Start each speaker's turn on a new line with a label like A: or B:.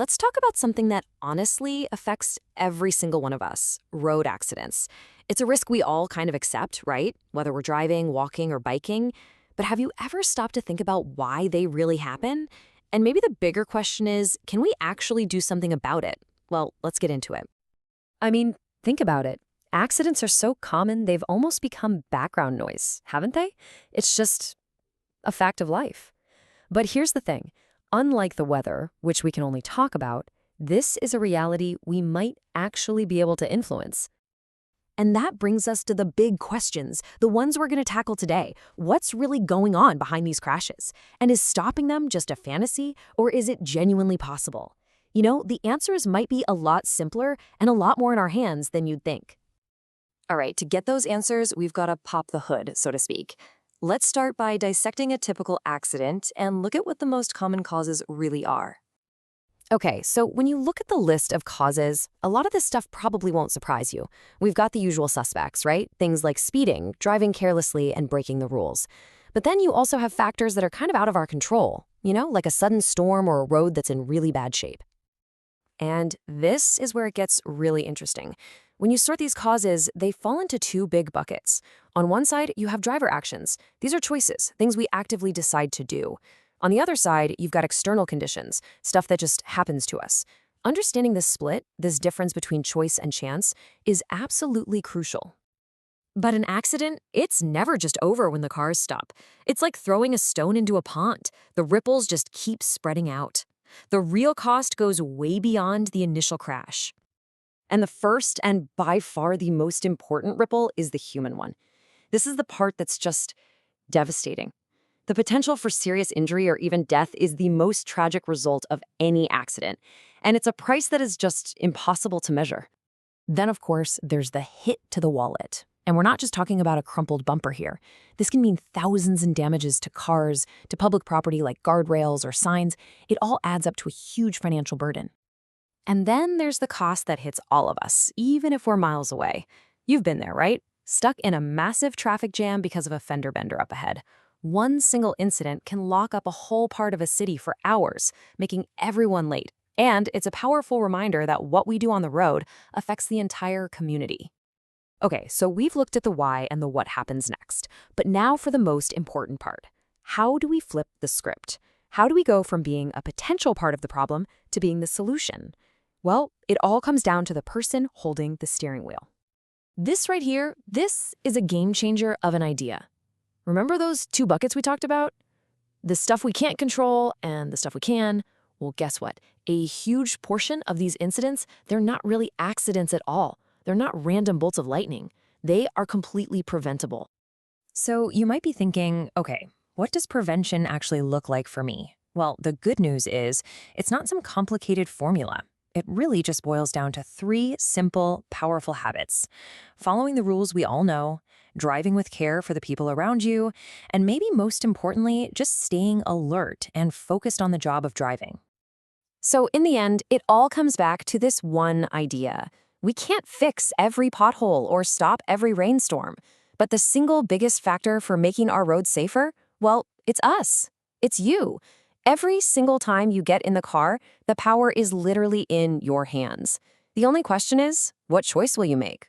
A: let's talk about something that honestly affects every single one of us: road accidents. It's a risk we all kind of accept, right? Whether we're driving, walking, or biking. But have you ever stopped to think about why they really happen? And maybe the bigger question is, can we actually do something about it? Well, let's get into it. I mean, think about it. Accidents are so common, they've almost become background noise, haven't they? It's just a fact of life. But here's the thing. Unlike the weather, which we can only talk about, this is a reality we might actually be able to influence. And that brings us to the big questions, the ones we're going to tackle today. What's really going on behind these crashes? And is stopping them just a fantasy, or is it genuinely possible? The answers might be a lot simpler and a lot more in our hands than you'd think. All right, to get those answers, we've got to pop the hood, so to speak. Let's start by dissecting a typical accident and look at what the most common causes really are. Okay, so when you look at the list of causes, a lot of this stuff probably won't surprise you. We've got the usual suspects, right? Things like speeding, driving carelessly, and breaking the rules. But then you also have factors that are kind of out of our control, like a sudden storm or a road that's in really bad shape. And this is where it gets really interesting. When you sort these causes, they fall into two big buckets. On one side, you have driver actions. These are choices, things we actively decide to do. On the other side, you've got external conditions, stuff that just happens to us. Understanding this split, this difference between choice and chance, is absolutely crucial. But an accident, it's never just over when the cars stop. It's like throwing a stone into a pond. The ripples just keep spreading out. The real cost goes way beyond the initial crash. And the first and by far the most important ripple is the human one. This is the part that's just devastating. The potential for serious injury or even death is the most tragic result of any accident, and it's a price that is just impossible to measure. Then, of course, there's the hit to the wallet. And we're not just talking about a crumpled bumper here. This can mean thousands in damages to cars, to public property like guardrails or signs. It all adds up to a huge financial burden. And then there's the cost that hits all of us, even if we're miles away. You've been there, right? Stuck in a massive traffic jam because of a fender bender up ahead. One single incident can lock up a whole part of a city for hours, making everyone late. And it's a powerful reminder that what we do on the road affects the entire community. Okay, so we've looked at the why and the what happens next. But now for the most important part. How do we flip the script? How do we go from being a potential part of the problem to being the solution? Well, it all comes down to the person holding the steering wheel. This right here, this is a game changer of an idea. Remember those two buckets we talked about? The stuff we can't control and the stuff we can. Well, guess what? A huge portion of these incidents, they're not really accidents at all. They're not random bolts of lightning. They are completely preventable. So you might be thinking, okay, what does prevention actually look like for me? Well, the good news is it's not some complicated formula. It really just boils down to three simple, powerful habits: following the rules we all know, driving with care for the people around you, and maybe most importantly, just staying alert and focused on the job of driving. So in the end, it all comes back to this one idea. We can't fix every pothole or stop every rainstorm, but the single biggest factor for making our roads safer, well, it's us. It's you. Every single time you get in the car, the power is literally in your hands. The only question is, what choice will you make?